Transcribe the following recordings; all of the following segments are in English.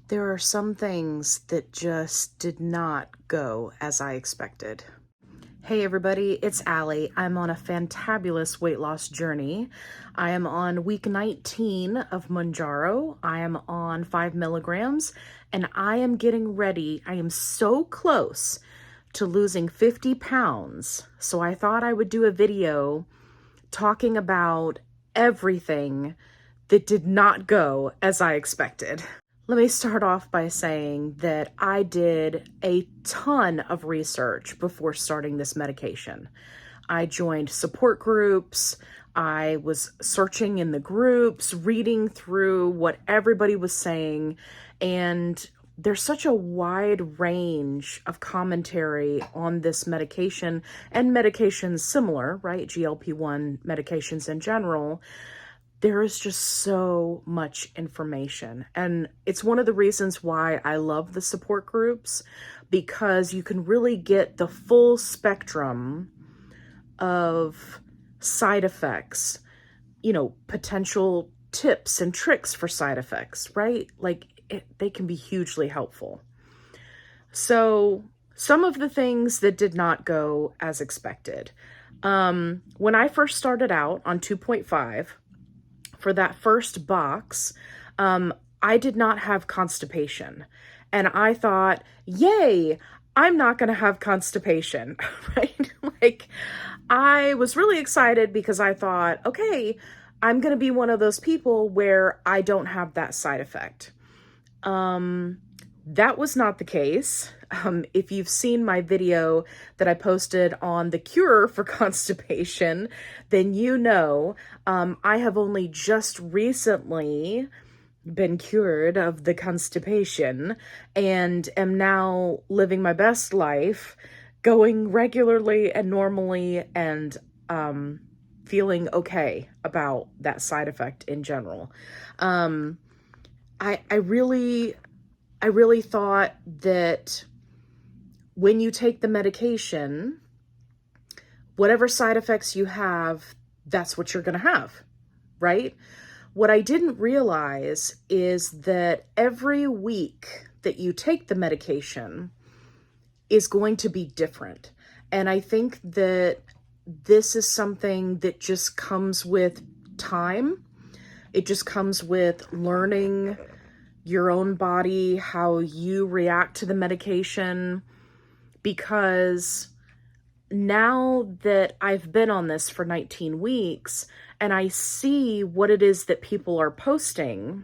There are some things that just did not go as I expected. Hey everybody, it's Allie. I'm on a fantabulous weight loss journey. I am on week 19 of Mounjaro. I am on 5 milligrams and I am getting ready. I am so close to losing 50 pounds. So I thought I would do a video talking about everything that did not go as I expected. Let me start off by saying that I did a ton of research before starting this medication. I joined support groups. I was searching in the groups, reading through what everybody was saying, and there's such a wide range of commentary on this medication and medications similar, right? GLP-1 medications in general. There is just so much information. And it's one of the reasons why I love the support groups, because you can really get the full spectrum of side effects, potential tips and tricks for side effects, right? They can be hugely helpful. So some of the things that did not go as expected. When I first started out on 2.5, for that first box, I did not have constipation. And I thought, yay, I'm not going to have constipation, right? I was really excited because I thought, okay, I'm going to be one of those people where I don't have that side effect. That was not the case. If you've seen my video that I posted on the cure for constipation, then I have only just recently been cured of the constipation and am now living my best life, going regularly and normally, and feeling okay about that side effect in general. I really thought that when you take the medication, whatever side effects you have, that's what you're going to have, right? What I didn't realize is that every week that you take the medication is going to be different. And I think that this is something that just comes with time. It just comes with learning your own body, how you react to the medication, because now that I've been on this for 19 weeks and I see what it is that people are posting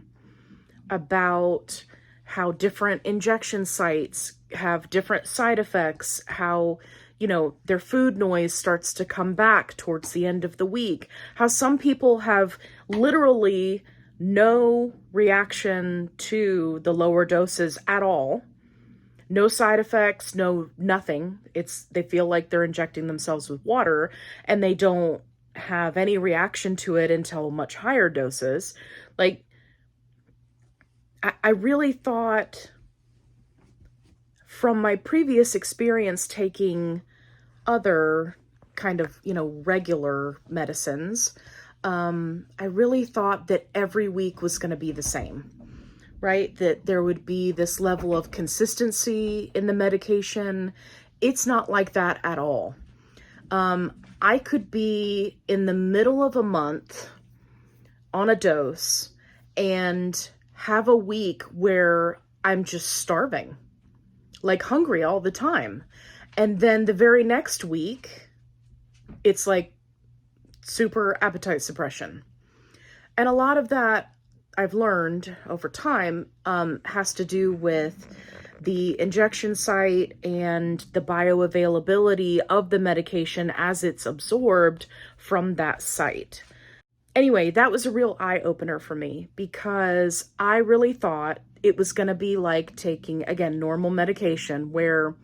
about how different injection sites have different side effects, how, their food noise starts to come back towards the end of the week, how some people have literally no reaction to the lower doses at all. No side effects, nothing. They feel like they're injecting themselves with water and they don't have any reaction to it until much higher doses. I really thought from my previous experience taking other kind of, regular medicines, I really thought that every week was going to be the same, right? That there would be this level of consistency in the medication. It's not like that at all. I could be in the middle of a month on a dose and have a week where I'm just starving, like hungry all the time. And then the very next week, it's like super appetite suppression. And a lot of that I've learned over time has to do with the injection site and the bioavailability of the medication as it's absorbed from that site. Anyway, that was a real eye-opener for me because I really thought it was going to be like taking, again, normal medication where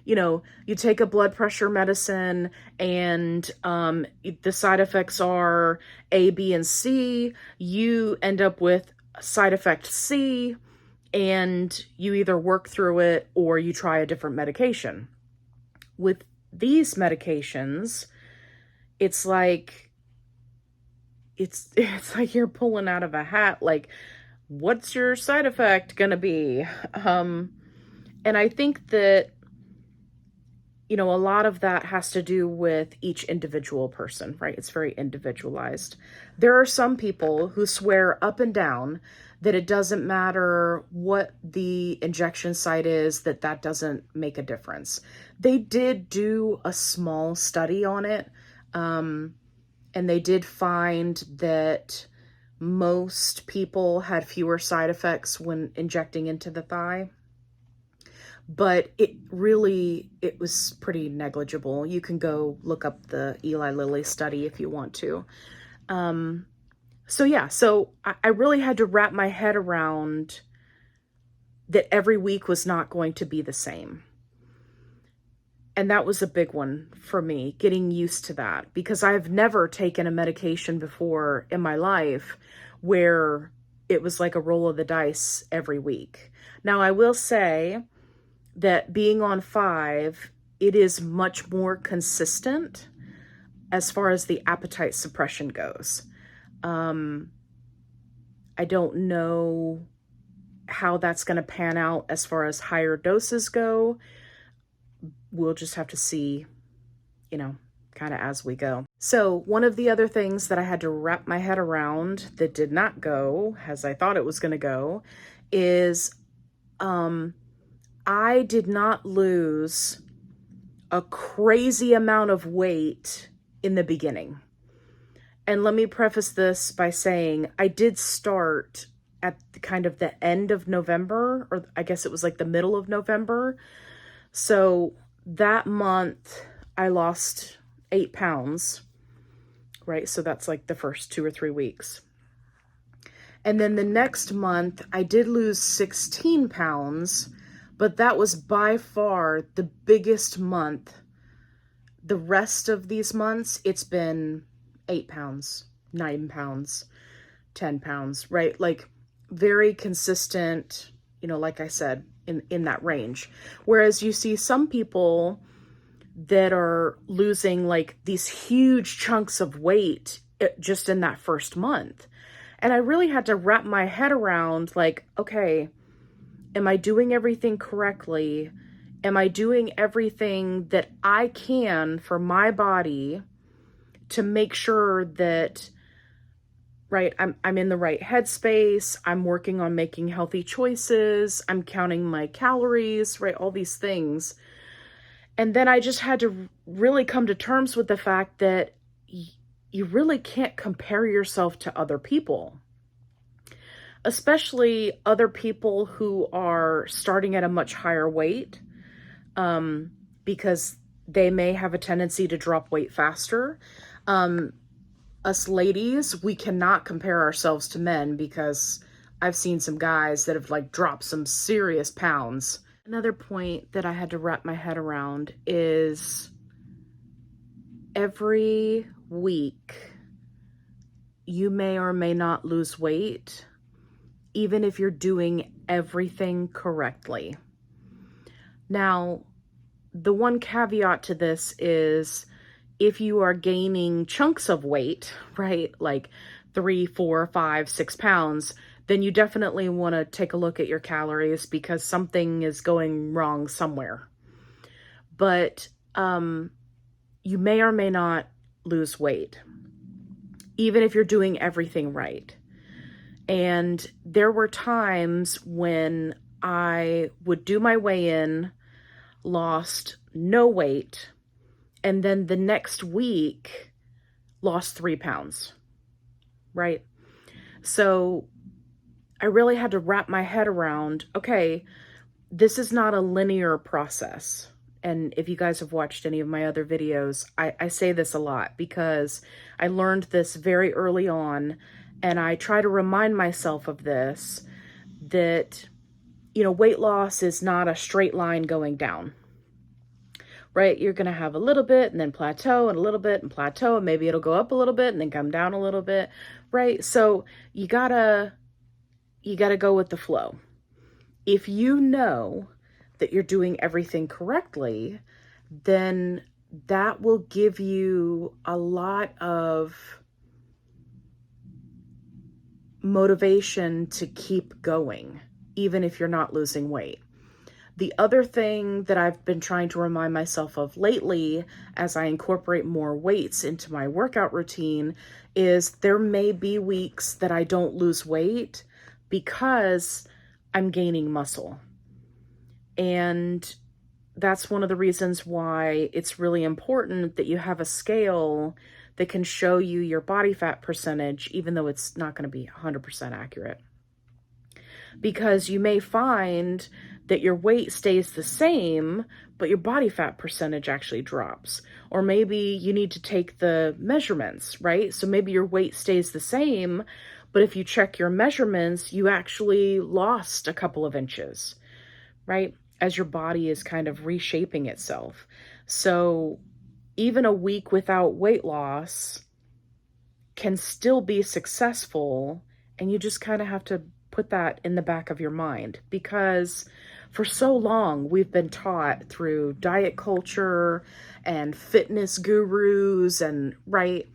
you take a blood pressure medicine and the side effects are A, B, and C. You end up with side effect C, and you either work through it or you try a different medication. With these medications, it's like you're pulling out of a hat. Like, what's your side effect gonna be? And I think that, you know, a lot of that has to do with each individual person, right? It's very individualized. There are some people who swear up and down that it doesn't matter what the injection site is, that doesn't make a difference. They did do a small study on it, and they did find that most people had fewer side effects when injecting into the thigh. But it was pretty negligible. You can go look up the Eli Lilly study if you want to. So yeah, so I really had to wrap my head around that every week was not going to be the same. And that was a big one for me, getting used to that, because I've never taken a medication before in my life where it was like a roll of the dice every week. Now, I will say that being on 5, it is much more consistent as far as the appetite suppression goes. I don't know how that's going to pan out as far as higher doses go. We'll just have to see, you know, kind of as we go. So one of the other things that I had to wrap my head around that did not go as I thought it was going to go is I did not lose a crazy amount of weight in the beginning. And let me preface this by saying I did start at kind of the end of November, or I guess it was like the middle of November. So that month I lost 8 pounds, right? So that's like the first 2 or 3 weeks. And then the next month I did lose 16 pounds, but that was by far the biggest month. The rest of these months, it's been 8 pounds, 9 pounds, 10 pounds, right? Like very consistent, you know, like I said, in that range. Whereas you see some people that are losing like these huge chunks of weight just in that first month. And I really had to wrap my head around like, okay, am I doing everything correctly? Am I doing everything that I can for my body to make sure that, right, I'm in the right headspace, I'm working on making healthy choices, I'm counting my calories, right, all these things. And then I just had to really come to terms with the fact that you really can't compare yourself to other people, especially other people who are starting at a much higher weight, because they may have a tendency to drop weight faster. Us ladies, we cannot compare ourselves to men because I've seen some guys that have like dropped some serious pounds. Another point that I had to wrap my head around is every week you may or may not lose weight, even if you're doing everything correctly. Now, the one caveat to this is if you are gaining chunks of weight, right, like 3, 4, 5, 6 pounds, then you definitely want to take a look at your calories because something is going wrong somewhere. But you may or may not lose weight, even if you're doing everything right. And there were times when I would do my weigh-in, lost no weight, and then the next week lost 3 pounds, right? So I really had to wrap my head around, okay, this is not a linear process. And if you guys have watched any of my other videos, I say this a lot because I learned this very early on, and I try to remind myself of this, that, you know, weight loss is not a straight line going down. Right? You're going to have a little bit and then plateau and a little bit and plateau, and maybe it'll go up a little bit and then come down a little bit, right? So you gotta go with the flow. If you know that you're doing everything correctly, then that will give you a lot of motivation to keep going, even if you're not losing weight. The other thing that I've been trying to remind myself of lately as I incorporate more weights into my workout routine is there may be weeks that I don't lose weight because I'm gaining muscle. And that's one of the reasons why it's really important that you have a scale that can show you your body fat percentage, even though it's not going to be 100% accurate. Because you may find that your weight stays the same, but your body fat percentage actually drops. Or maybe you need to take the measurements, right? So maybe your weight stays the same, but if you check your measurements, you actually lost a couple of inches, right? As your body is kind of reshaping itself. So even a week without weight loss can still be successful, and you just kind of have to put that in the back of your mind, because for so long we've been taught through diet culture and fitness gurus and right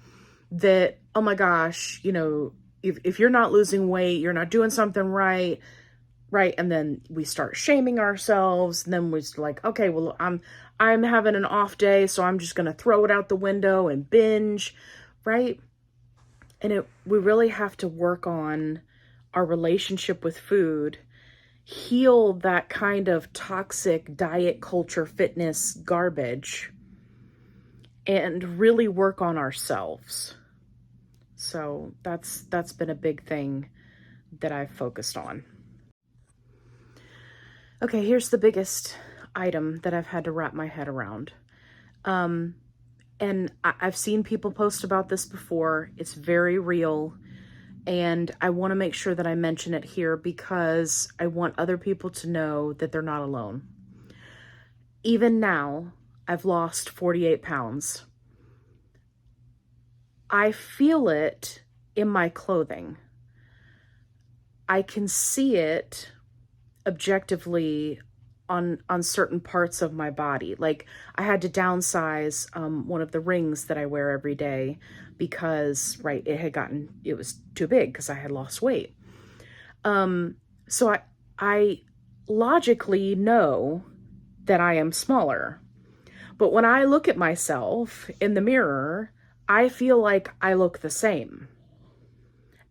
that, oh my gosh, you know, if you're not losing weight, you're not doing something right. And then we start shaming ourselves, and then we're like, okay, well, I'm having an off day, so I'm just going to throw it out the window and binge, right? And we really have to work on our relationship with food, heal that kind of toxic diet culture fitness garbage, and really work on ourselves. So that's been a big thing that I've focused on. Okay, here's the biggest item that I've had to wrap my head around. And I've seen people post about this before. It's very real. And I want to make sure that I mention it here because I want other people to know that they're not alone. Even now, I've lost 48 pounds. I feel it in my clothing. I can see it objectively on certain parts of my body. Like I had to downsize one of the rings that I wear every day because, right, it was too big because I had lost weight. So I logically know that I am smaller. But when I look at myself in the mirror, I feel like I look the same.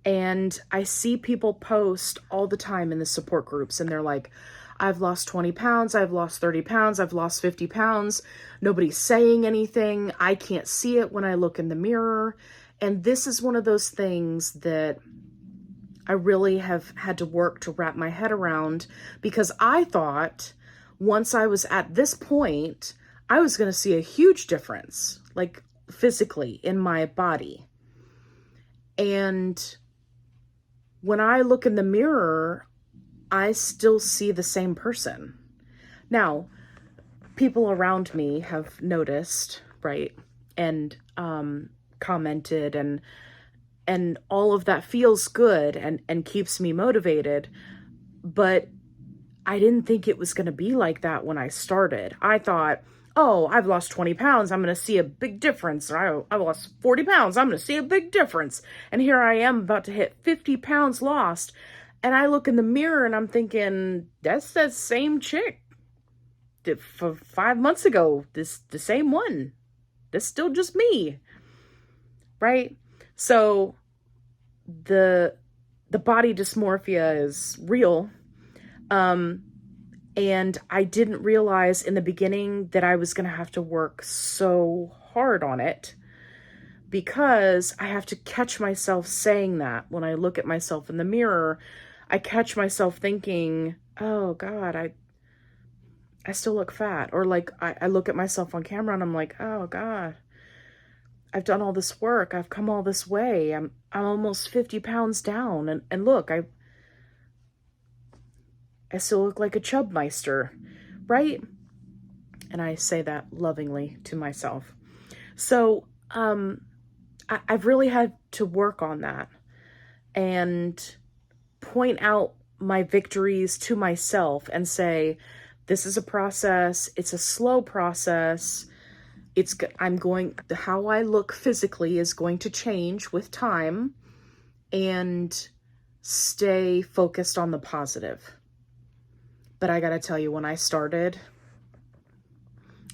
And I see people post all the time in the support groups, and they're like, I've lost 20 pounds, I've lost 30 pounds, I've lost 50 pounds. Nobody's saying anything. I can't see it when I look in the mirror. And this is one of those things that I really have had to work to wrap my head around, because I thought once I was at this point, I was going to see a huge difference, like physically in my body. And when I look in the mirror, I still see the same person. Now, people around me have noticed, right, and commented, and all of that feels good and keeps me motivated. But I didn't think it was going to be like that when I started. I thought, oh, I've lost 20 pounds, I'm going to see a big difference. Or I lost 40 pounds, I'm going to see a big difference. And here I am about to hit 50 pounds lost. And I look in the mirror and I'm thinking, that's that same chick for 5 months ago. The same one. That's still just me. Right? So the body dysmorphia is real. And I didn't realize in the beginning that I was going to have to work so hard on it, because I have to catch myself saying that when I look at myself in the mirror. I catch myself thinking, oh God, I still look fat. Or like I look at myself on camera and I'm like, oh God, I've done all this work. I've come all this way. I'm almost 50 pounds down. And look, I still look like a chubmeister, right? And I say that lovingly to myself. So I've really had to work on that and point out my victories to myself and say, this is a process. It's a slow process. How I look physically is going to change with time. And stay focused on the positive. But I gotta tell you, when I started,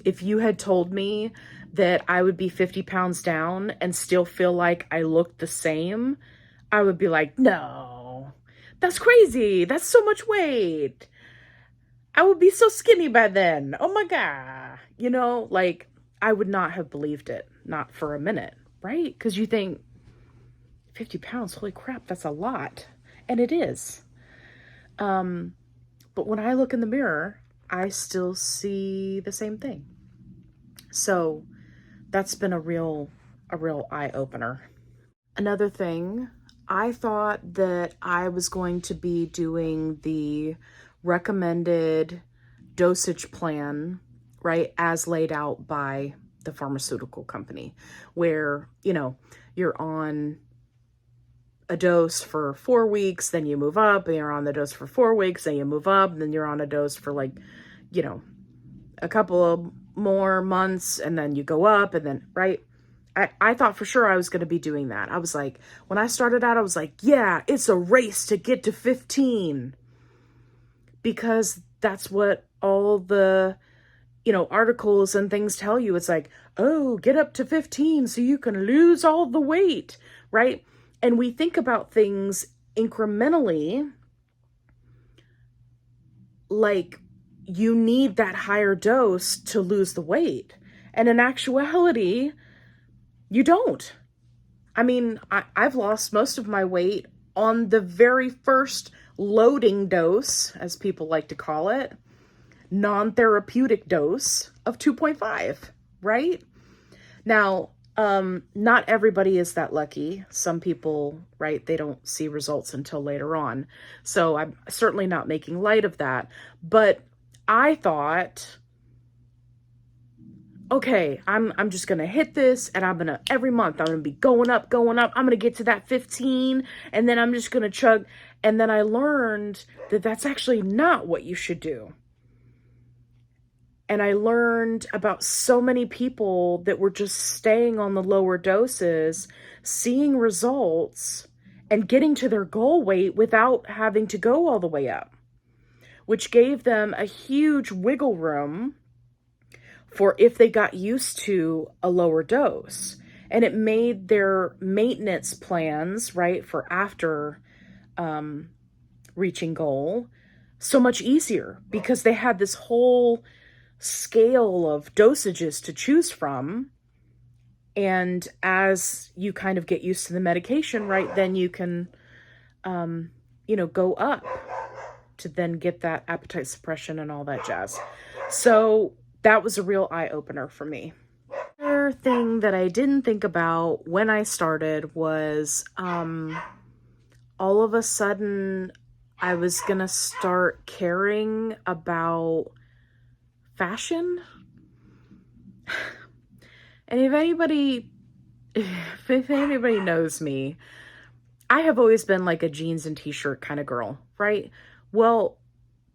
if you had told me that I would be 50 pounds down and still feel like I looked the same, I would be like, no, that's crazy. That's so much weight. I would be so skinny by then. Oh my God. You know, like, I would not have believed it. Not for a minute, right? Because you think 50 pounds, holy crap, that's a lot. And it is. But when I look in the mirror, I still see the same thing. So that's been a real eye-opener. Another thing, I thought that I was going to be doing the recommended dosage plan, right, as laid out by the pharmaceutical company, where, you know, you're on a dose for 4 weeks, then you move up, and you're on the dose for 4 weeks, then you move up, and then you're on a dose for, like, you know, a couple of more months, and then you go up, and then, right? I thought for sure I was going to be doing that. I was like, when I started out, I was like, yeah, it's a race to get to 15. Because that's what all the, you know, articles and things tell you. It's like, oh, get up to 15 so you can lose all the weight, right? And we think about things incrementally, like you need that higher dose to lose the weight. And in actuality, you don't. I mean, I've lost most of my weight on the very first loading dose, as people like to call it, non-therapeutic dose of 2.5, right? Now, not everybody is that lucky. Some people, right, they don't see results until later on. So I'm certainly not making light of that. But I thought, okay, I'm just going to hit this, and I'm going to, every month, I'm going to be going up. I'm going to get to that 15, and then I'm just going to chug. And then I learned that that's actually not what you should do. And I learned about so many people that were just staying on the lower doses, seeing results, and getting to their goal weight without having to go all the way up, which gave them a huge wiggle room for if they got used to a lower dose. And it made their maintenance plans, right, for after reaching goal so much easier, because they had this whole scale of dosages to choose from. And as you kind of get used to the medication, right, then you can, you know, go up to then get that appetite suppression and all that jazz. So that was a real eye-opener for me. Another thing that I didn't think about when I started was all of a sudden I was gonna start caring about fashion. And if anybody knows me, I have always been like a jeans and t-shirt kind of girl, right? Well,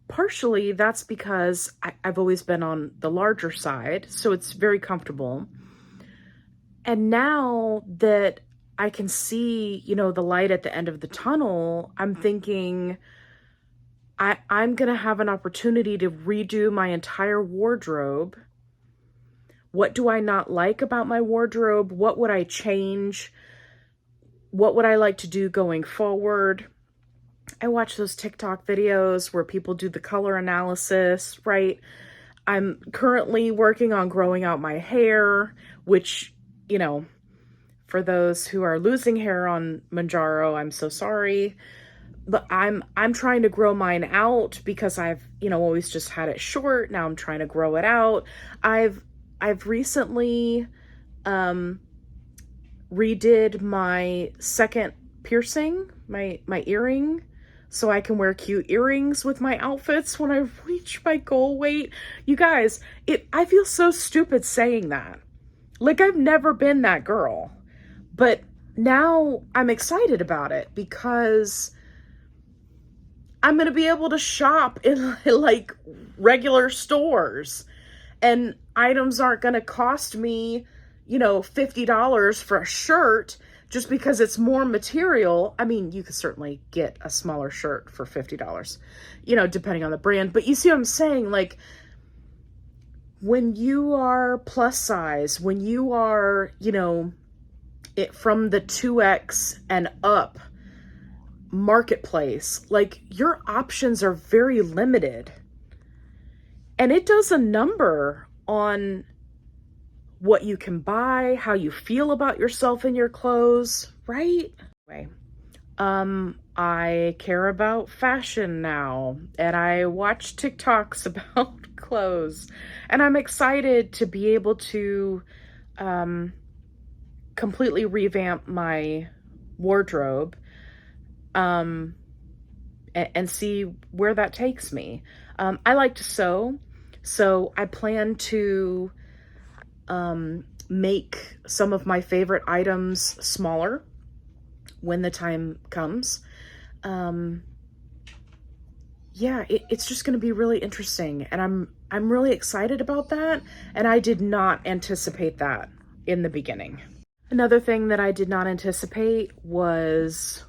partially that's because I've always been on the larger side, so it's very comfortable. And now that I can see, you know, the light at the end of the tunnel, I'm thinking I'm going to have an opportunity to redo my entire wardrobe. What do I not like about my wardrobe? What would I change? What would I like to do going forward? I watch those TikTok videos where people do the color analysis, right? I'm currently working on growing out my hair, which, you know, for those who are losing hair on Mounjaro, I'm so sorry. But I'm trying to grow mine out because I've, you know, always just had it short. Now I'm trying to grow it out. I've recently redid my second piercing, my earring, so I can wear cute earrings with my outfits when I reach my goal weight. You guys, I feel so stupid saying that. Like, I've never been that girl. But now I'm excited about it because I'm going to be able to shop in like regular stores, and items aren't going to cost me, you know, $50 for a shirt just because it's more material. I mean, you could certainly get a smaller shirt for $50, you know, depending on the brand. But you see what I'm saying? Like, when you are plus size, when you are, you know, it from the 2X and up marketplace, like, your options are very limited. And it does a number on what you can buy, how you feel about yourself and your clothes, right? Anyway, I care about fashion now, and I watch TikToks about clothes, and I'm excited to be able to completely revamp my wardrobe and see where that takes me. I like to sew, so I plan to make some of my favorite items smaller when the time comes. Yeah, it's just going to be really interesting, and I'm really excited about that, and I did not anticipate that in the beginning. Another thing that I did not anticipate was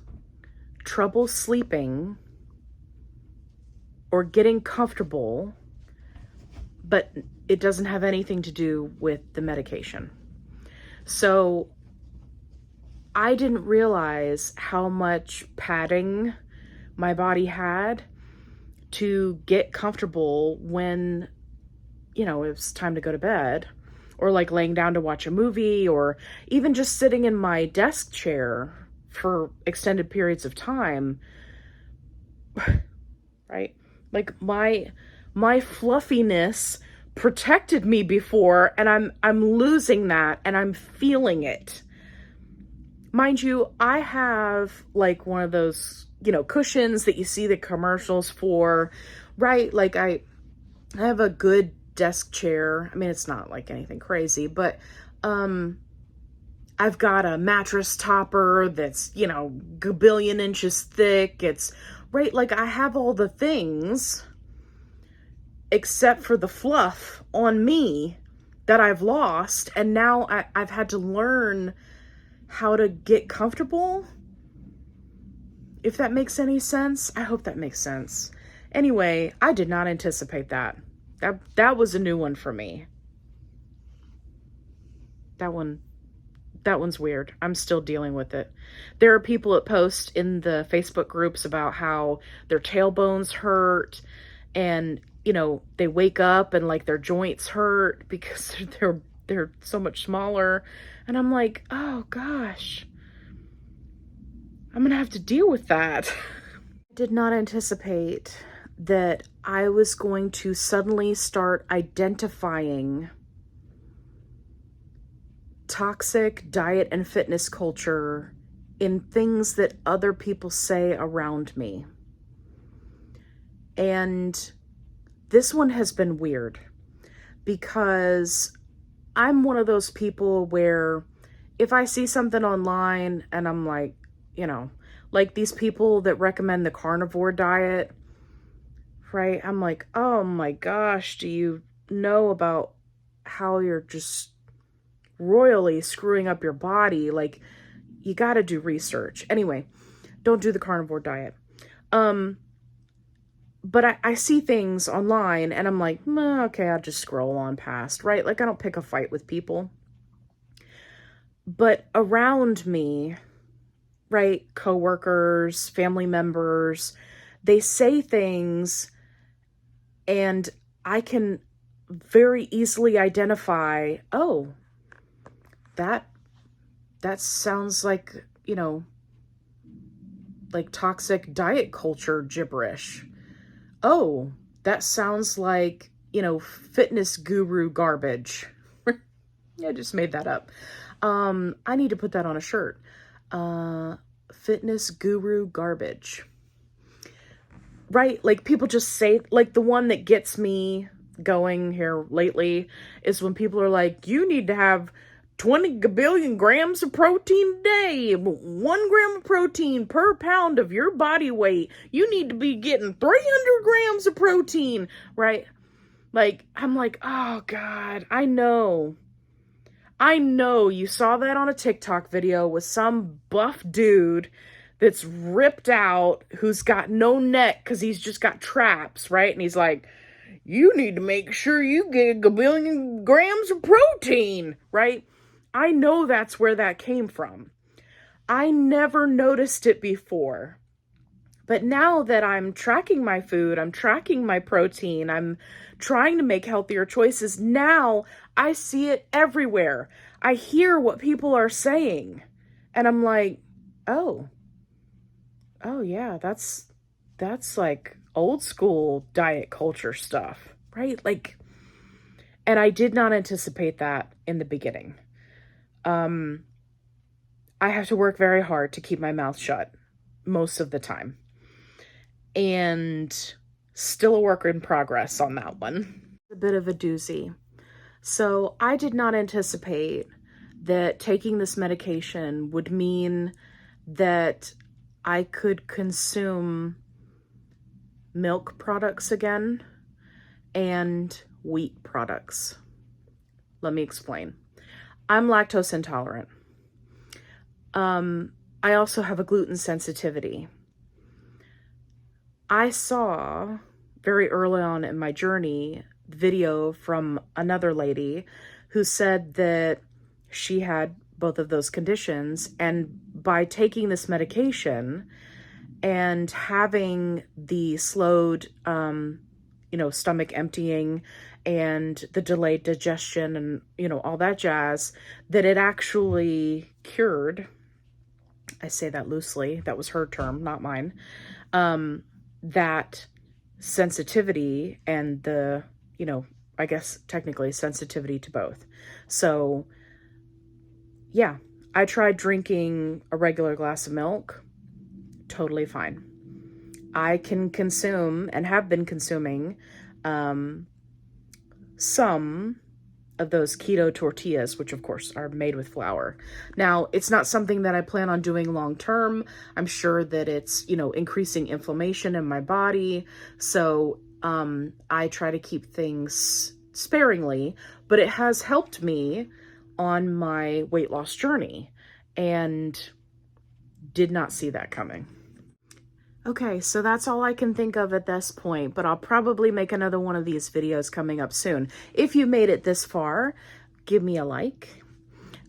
trouble sleeping or getting comfortable, but it doesn't have anything to do with the medication. So I didn't realize how much padding my body had to get comfortable when, you know, it was time to go to bed, or like laying down to watch a movie, or even just sitting in my desk chair for extended periods of time, right? Like, my fluffiness protected me before, and I'm losing that, and I'm feeling it. Mind you, I have like one of those, you know, cushions that you see the commercials for, right? Like, I have a good desk chair. I mean, it's not like anything crazy, but I've got a mattress topper that's, you know, a billion inches thick. It's right. Like, I have all the things except for the fluff on me that I've lost. And now I've had to learn how to get comfortable. If that makes any sense. I hope that makes sense. Anyway, I did not anticipate that. That was a new one for me. That one's weird. I'm still dealing with it. There are people that post in the Facebook groups about how their tailbones hurt, and, you know, they wake up and like their joints hurt because they're so much smaller. And I'm like, oh gosh, I'm gonna have to deal with that. I did not anticipate that I was going to suddenly start identifying toxic diet and fitness culture in things that other people say around me. And this one has been weird because I'm one of those people where if I see something online and I'm like, you know, like these people that recommend the carnivore diet, right? I'm like, oh my gosh, do you know about how you're just royally screwing up your body? Like, you got to do research. Anyway, don't do the carnivore diet. But I see things online and I'm like, okay, I'll just scroll on past, right? Like, I don't pick a fight with people. But around me, right, coworkers, family members, they say things and I can very easily identify, oh, that sounds like, you know, like toxic diet culture gibberish. Oh, that sounds like, you know, fitness guru garbage. I just made that up. I need to put that on a shirt. Fitness guru garbage. Right? Like, people just say, like, the one that gets me going here lately is when people are like, you need to have 20 billion grams of protein a day, 1 gram of protein per pound of your body weight. You need to be getting 300 grams of protein, right? Like, I'm like, oh God, I know I know you saw that on a TikTok video with some buff dude that's ripped out, who's got no neck because he's just got traps, right? And he's like, you need to make sure you get a billion grams of protein, right? I know that's where that came from. I never noticed it before. But now that I'm tracking my food, I'm tracking my protein, I'm trying to make healthier choices, now I see it everywhere. I hear what people are saying. And I'm like, oh yeah, that's like old school diet culture stuff, right? Like, and I did not anticipate that in the beginning. I have to work very hard to keep my mouth shut most of the time. And still a work in progress on that one. A bit of a doozy. So I did not anticipate that taking this medication would mean that I could consume milk products again and wheat products. Let me explain. I'm lactose intolerant. I also have a gluten sensitivity. I saw very early on in my journey video from another lady who said that she had both of those conditions, and by taking this medication and having the slowed stomach emptying and the delayed digestion and all that jazz, that it actually cured. I say that loosely, that was her term, not mine. That sensitivity and the, I guess technically sensitivity to both. So yeah, I tried drinking a regular glass of milk, totally fine. I can consume and have been consuming some of those keto tortillas, which of course are made with flour. Now, it's not something that I plan on doing long term. I'm sure that it's, increasing inflammation in my body. So I try to keep things sparingly, but it has helped me on my weight loss journey and did not see that coming. Okay, so that's all I can think of at this point, but I'll probably make another one of these videos coming up soon. If you made it this far, give me a like.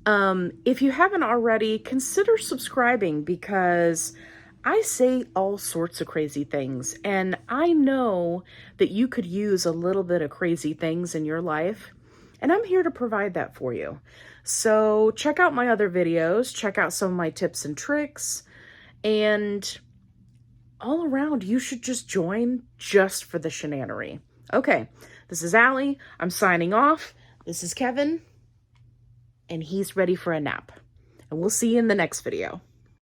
If you haven't already, consider subscribing, because I say all sorts of crazy things, and I know that you could use a little bit of crazy things in your life, and I'm here to provide that for you. So check out my other videos, check out some of my tips and tricks, and all around, you should just join just for the shenanery. Okay, this is Allie. I'm signing off. This is Kevin, and he's ready for a nap. And we'll see you in the next video.